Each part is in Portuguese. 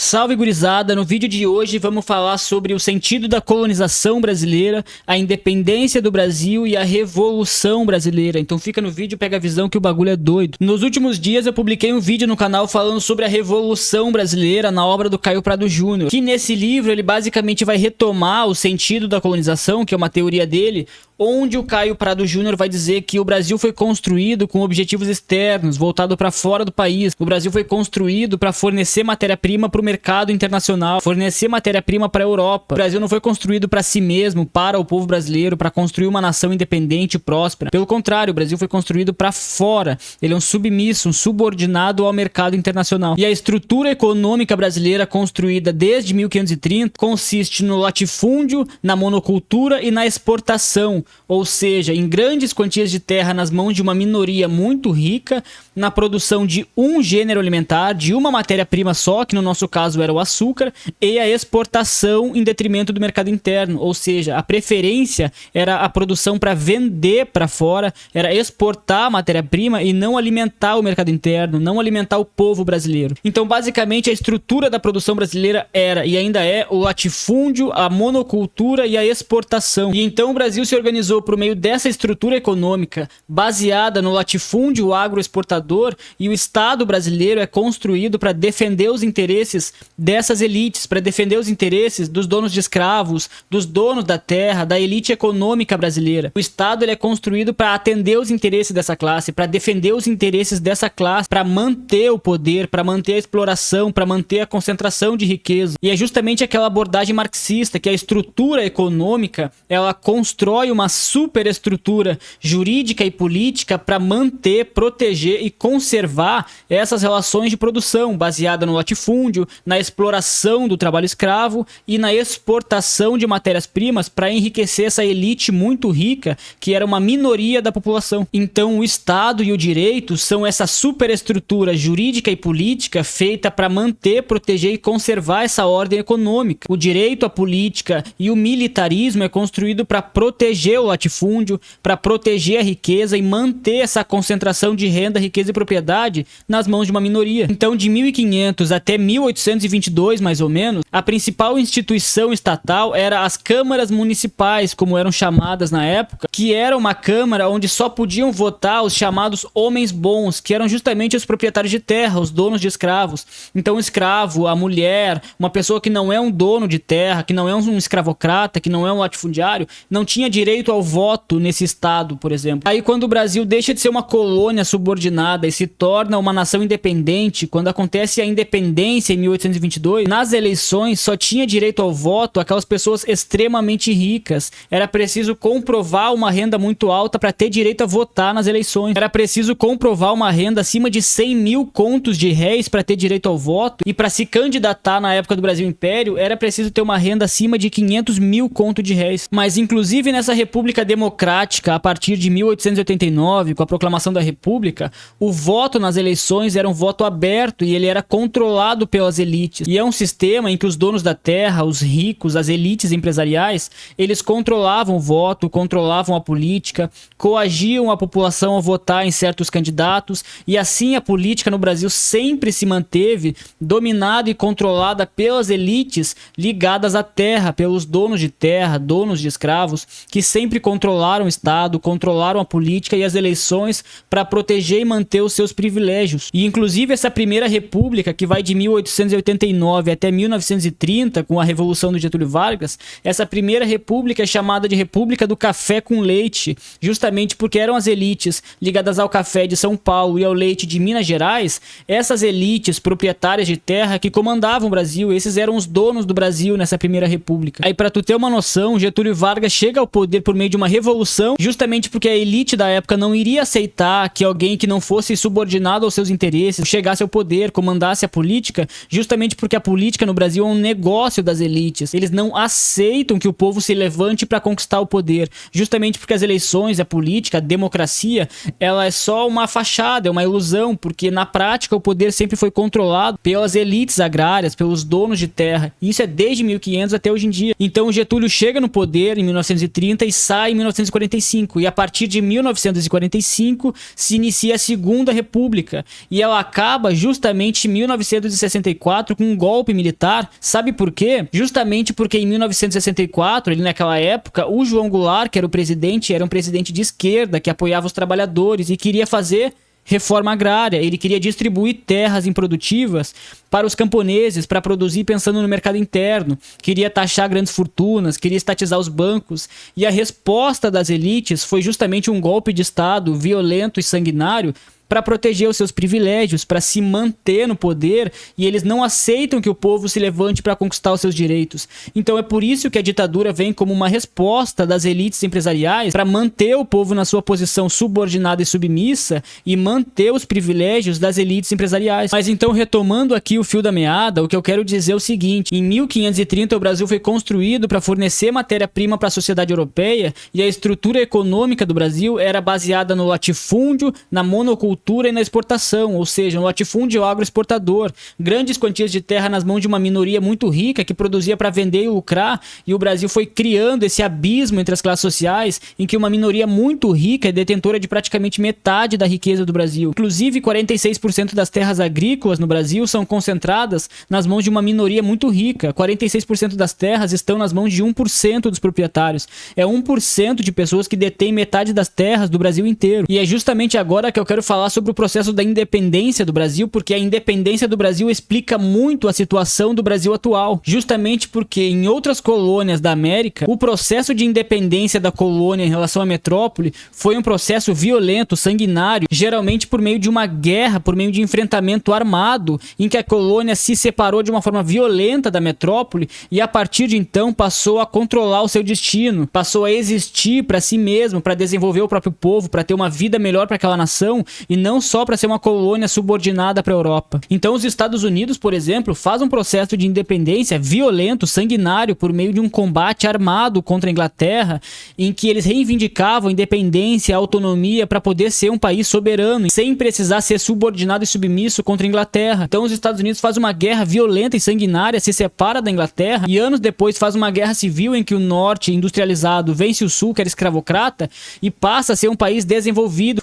Salve gurizada, no vídeo de hoje vamos falar sobre o sentido da colonização brasileira, a independência do Brasil e a Revolução Brasileira. Então fica no vídeo, pega a visão que o bagulho é doido. Nos últimos dias eu publiquei um vídeo no canal falando sobre a Revolução Brasileira na obra do Caio Prado Júnior, que nesse livro ele basicamente vai retomar o sentido da colonização, que é uma teoria dele, onde o Caio Prado Júnior vai dizer que o Brasil foi construído com objetivos externos, voltado para fora do país. O Brasil foi construído para fornecer matéria-prima para o mercado internacional, fornecer matéria-prima para a Europa. O Brasil não foi construído para si mesmo, para o povo brasileiro, para construir uma nação independente e próspera. Pelo contrário, o Brasil foi construído para fora. Ele é um submisso, um subordinado ao mercado internacional. E a estrutura econômica brasileira construída desde 1530 consiste no latifúndio, na monocultura e na exportação. Ou seja, em grandes quantias de terra nas mãos de uma minoria muito rica, na produção de um gênero alimentar, de uma matéria-prima só, que no nosso caso era o açúcar, e a exportação em detrimento do mercado interno. Ou seja, a preferência era a produção para vender para fora, era exportar a matéria-prima e não alimentar o mercado interno, não alimentar o povo brasileiro. Então, basicamente, a estrutura da produção brasileira era e ainda é o latifúndio, a monocultura e a exportação. E então o Brasil se organizou por meio dessa estrutura econômica baseada no latifúndio agroexportador, e o Estado brasileiro é construído para defender os interesses dessas elites, para defender os interesses dos donos de escravos, dos donos da terra, da elite econômica brasileira. O Estado ele é construído para atender os interesses dessa classe, para defender os interesses dessa classe, para manter o poder, para manter a exploração, para manter a concentração de riqueza. E é justamente aquela abordagem marxista que a estrutura econômica ela constrói uma superestrutura jurídica e política para manter, proteger e conservar essas relações de produção baseada no latifúndio, na exploração do trabalho escravo e na exportação de matérias-primas para enriquecer essa elite muito rica que era uma minoria da população. Então o Estado e o direito são essa superestrutura jurídica e política feita para manter, proteger e conservar essa ordem econômica. O direito, a política e o militarismo é construído para proteger o latifúndio, para proteger a riqueza e manter essa concentração de renda, riqueza e propriedade nas mãos de uma minoria. Então, de 1500 até 1822, mais ou menos, a principal instituição estatal era as câmaras municipais, como eram chamadas na época, que era uma câmara onde só podiam votar os chamados homens bons, que eram justamente os proprietários de terra, os donos de escravos. Então, o escravo, a mulher, uma pessoa que não é um dono de terra, que não é um escravocrata, que não é um latifundiário, não tinha direito ao voto nesse estado, por exemplo. Aí quando o Brasil deixa de ser uma colônia subordinada e se torna uma nação independente, quando acontece a independência em 1822, nas eleições só tinha direito ao voto aquelas pessoas extremamente ricas. Era preciso comprovar uma renda muito alta para ter direito a votar nas eleições. Era preciso comprovar uma renda acima de 100 mil contos de réis para ter direito ao voto, e para se candidatar na época do Brasil Império era preciso ter uma renda acima de 500 mil contos de réis. Mas inclusive nessa República Democrática, a partir de 1889, com a proclamação da República, o voto nas eleições era um voto aberto e ele era controlado pelas elites. E é um sistema em que os donos da terra, os ricos, as elites empresariais, eles controlavam o voto, controlavam a política, coagiam a população a votar em certos candidatos, e assim a política no Brasil sempre se manteve dominada e controlada pelas elites ligadas à terra, pelos donos de terra, donos de escravos, que sempre controlaram o Estado, controlaram a política e as eleições para proteger e manter os seus privilégios. E inclusive essa primeira república, que vai de 1889 até 1930, com a Revolução do Getúlio Vargas, essa primeira república é chamada de República do Café com Leite, justamente porque eram as elites ligadas ao café de São Paulo e ao leite de Minas Gerais, essas elites proprietárias de terra que comandavam o Brasil. Esses eram os donos do Brasil nessa primeira república. Aí, para tu ter uma noção, Getúlio Vargas chega ao poder por meio de uma revolução, justamente porque a elite da época não iria aceitar que alguém que não fosse subordinado aos seus interesses chegasse ao poder, comandasse a política, justamente porque a política no Brasil é um negócio das elites. Eles não aceitam que o povo se levante para conquistar o poder, justamente porque as eleições, a política, a democracia, ela é só uma fachada, é uma ilusão, porque na prática o poder sempre foi controlado pelas elites agrárias, pelos donos de terra. E isso é desde 1500 até hoje em dia. Então o Getúlio chega no poder em 1930 e sai em 1945 e a partir de 1945 se inicia a Segunda República e ela acaba justamente em 1964 com um golpe militar. Sabe por quê? Justamente porque em 1964, ali naquela época, o João Goulart, que era o presidente, era um presidente de esquerda que apoiava os trabalhadores e queria fazer reforma agrária. Ele queria distribuir terras improdutivas para os camponeses, para produzir pensando no mercado interno, queria taxar grandes fortunas, queria estatizar os bancos, e a resposta das elites foi justamente um golpe de Estado violento e sanguinário para proteger os seus privilégios, para se manter no poder, e eles não aceitam que o povo se levante para conquistar os seus direitos. Então é por isso que a ditadura vem como uma resposta das elites empresariais para manter o povo na sua posição subordinada e submissa e manter os privilégios das elites empresariais. Mas então, retomando aqui o fio da meada, o que eu quero dizer é o seguinte: em 1530 o Brasil foi construído para fornecer matéria-prima para a sociedade europeia, e a estrutura econômica do Brasil era baseada no latifúndio, na monocultura e na exportação, ou seja, um latifúndio agroexportador, grandes quantias de terra nas mãos de uma minoria muito rica que produzia para vender e lucrar, e o Brasil foi criando esse abismo entre as classes sociais, em que uma minoria muito rica é detentora de praticamente metade da riqueza do Brasil. Inclusive, 46% das terras agrícolas no Brasil são concentradas nas mãos de uma minoria muito rica. 46% das terras estão nas mãos de 1% dos proprietários. É 1% de pessoas que detêm metade das terras do Brasil inteiro. E é justamente agora que eu quero falar sobre o processo da independência do Brasil, porque a independência do Brasil explica muito a situação do Brasil atual, justamente porque em outras colônias da América, o processo de independência da colônia em relação à metrópole foi um processo violento, sanguinário, geralmente por meio de uma guerra, por meio de enfrentamento armado, em que a colônia se separou de uma forma violenta da metrópole e a partir de então passou a controlar o seu destino, passou a existir para si mesmo, para desenvolver o próprio povo, para ter uma vida melhor para aquela nação e não só para ser uma colônia subordinada para a Europa. Então os Estados Unidos, por exemplo, faz um processo de independência violento, sanguinário, por meio de um combate armado contra a Inglaterra, em que eles reivindicavam independência, autonomia para poder ser um país soberano, sem precisar ser subordinado e submisso contra a Inglaterra. Então os Estados Unidos faz uma guerra violenta e sanguinária, se separa da Inglaterra e anos depois faz uma guerra civil em que o norte industrializado vence o sul, que era escravocrata, e passa a ser um país desenvolvido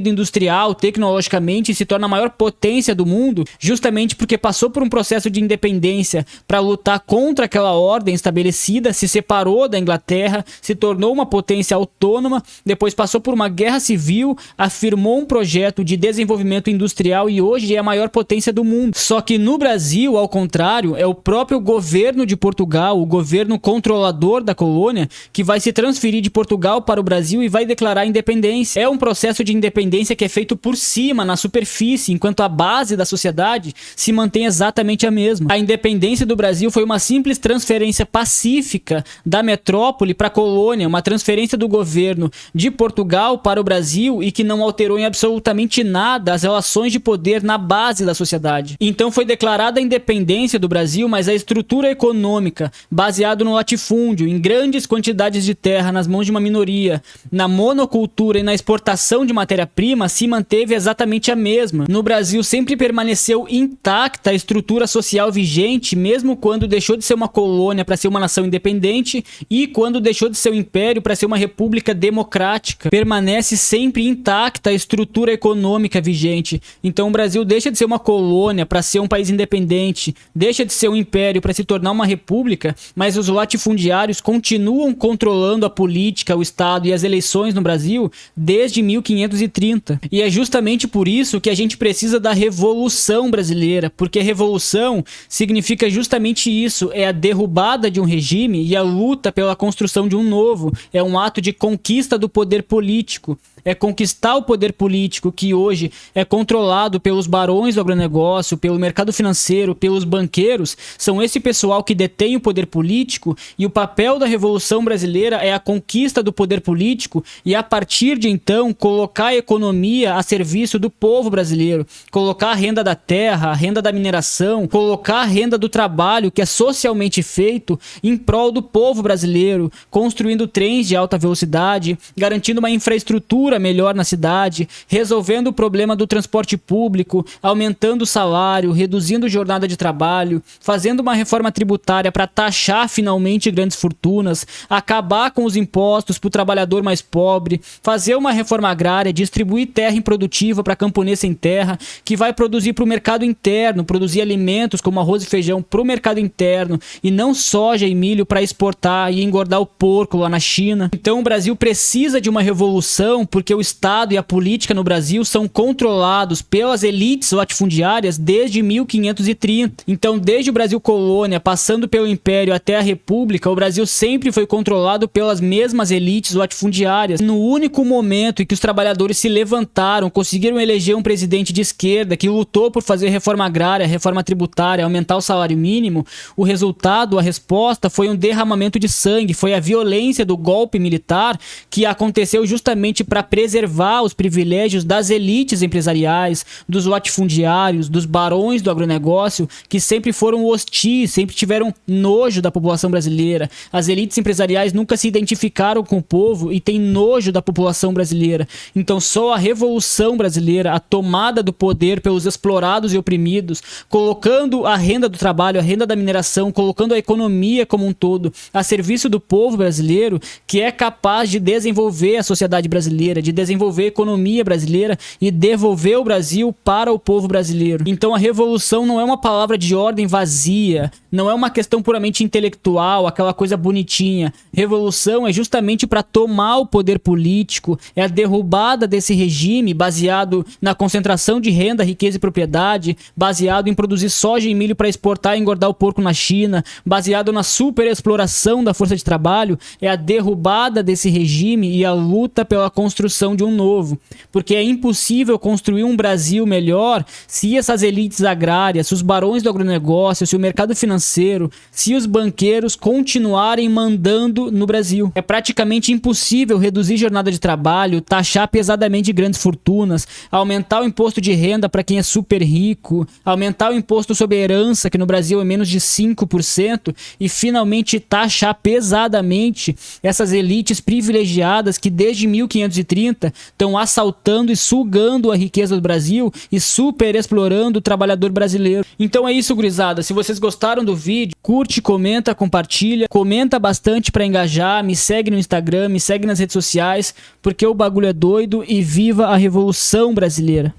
industrial, tecnologicamente, e se torna a maior potência do mundo, justamente porque passou por um processo de independência para lutar contra aquela ordem estabelecida, se separou da Inglaterra, se tornou uma potência autônoma, depois passou por uma guerra civil, afirmou um projeto de desenvolvimento industrial e hoje é a maior potência do mundo. Só que no Brasil, ao contrário, é o próprio governo de Portugal, o governo controlador da colônia, que vai se transferir de Portugal para o Brasil e vai declarar a independência. É um processo de independência que é feito por cima, na superfície, enquanto a base da sociedade se mantém exatamente a mesma. A independência do Brasil foi uma simples transferência pacífica da metrópole para a colônia, uma transferência do governo de Portugal para o Brasil e que não alterou em absolutamente nada as relações de poder na base da sociedade. Então foi declarada a independência do Brasil, mas a estrutura econômica, baseado no latifúndio, em grandes quantidades de terra nas mãos de uma minoria, na monocultura e na exportação de matéria-prima, se manteve exatamente a mesma. No Brasil sempre permaneceu intacta a estrutura social vigente, mesmo quando deixou de ser uma colônia para ser uma nação independente e quando deixou de ser um império para ser uma república democrática. Permanece sempre intacta a estrutura econômica vigente. Então o Brasil deixa de ser uma colônia para ser um país independente, deixa de ser um império para se tornar uma república, mas os latifundiários continuam controlando a política, o Estado e as eleições no Brasil desde 1530. E é justamente por isso que a gente precisa da Revolução Brasileira, porque revolução significa justamente isso, é a derrubada de um regime e a luta pela construção de um novo, é um ato de conquista do poder político. É conquistar o poder político que hoje é controlado pelos barões do agronegócio, pelo mercado financeiro, pelos banqueiros. São esse pessoal que detém o poder político e o papel da Revolução Brasileira é a conquista do poder político e a partir de então colocar a economia economia a serviço do povo brasileiro, colocar a renda da terra, a renda da mineração, colocar a renda do trabalho que é socialmente feito em prol do povo brasileiro, construindo trens de alta velocidade, garantindo uma infraestrutura melhor na cidade, resolvendo o problema do transporte público, aumentando o salário, reduzindo jornada de trabalho, fazendo uma reforma tributária para taxar finalmente grandes fortunas, acabar com os impostos para o trabalhador mais pobre, fazer uma reforma agrária, distribuir terra improdutiva para camponês sem terra, que vai produzir para o mercado interno, produzir alimentos como arroz e feijão para o mercado interno e não soja e milho para exportar e engordar o porco lá na China. Então o Brasil precisa de uma revolução porque o Estado e a política no Brasil são controlados pelas elites latifundiárias desde 1530. Então desde o Brasil colônia, passando pelo Império até a República, o Brasil sempre foi controlado pelas mesmas elites latifundiárias. No único momento em que os trabalhadores se levantaram, conseguiram eleger um presidente de esquerda que lutou por fazer reforma agrária, reforma tributária, aumentar o salário mínimo, o resultado, a resposta foi um derramamento de sangue, foi a violência do golpe militar que aconteceu justamente para preservar os privilégios das elites empresariais, dos latifundiários, dos barões do agronegócio, que sempre foram hostis, sempre tiveram nojo da população brasileira. As elites empresariais nunca se identificaram com o povo e têm nojo da população brasileira. Então só a Revolução Brasileira, a tomada do poder pelos explorados e oprimidos, colocando a renda do trabalho, a renda da mineração, colocando a economia como um todo a serviço do povo brasileiro, que é capaz de desenvolver a sociedade brasileira, de desenvolver a economia brasileira e devolver o Brasil para o povo brasileiro. Então a revolução não é uma palavra de ordem vazia, não é uma questão puramente intelectual, aquela coisa bonitinha. Revolução é justamente para tomar o poder político, é a derrubada desse regime baseado na concentração de renda, riqueza e propriedade, baseado em produzir soja e milho para exportar e engordar o porco na China, baseado na superexploração da força de trabalho, é a derrubada desse regime e a luta pela construção de um novo. Porque é impossível construir um Brasil melhor se essas elites agrárias, se os barões do agronegócio, se o mercado financeiro, se os banqueiros continuarem mandando no Brasil. É praticamente impossível reduzir jornada de trabalho, taxar pesadamente grandes fortunas, aumentar o imposto de renda para quem é super rico, aumentar o imposto sobre herança, que no Brasil é menos de 5%, e finalmente taxar pesadamente essas elites privilegiadas que desde 1530 estão assaltando e sugando a riqueza do Brasil e super explorando o trabalhador brasileiro. Então é isso, gurizada. Se vocês gostaram do vídeo, curte, comenta, compartilha, comenta bastante para engajar, me segue no Instagram, me segue nas redes sociais, porque o bagulho é doido e viva a Revolução Brasileira.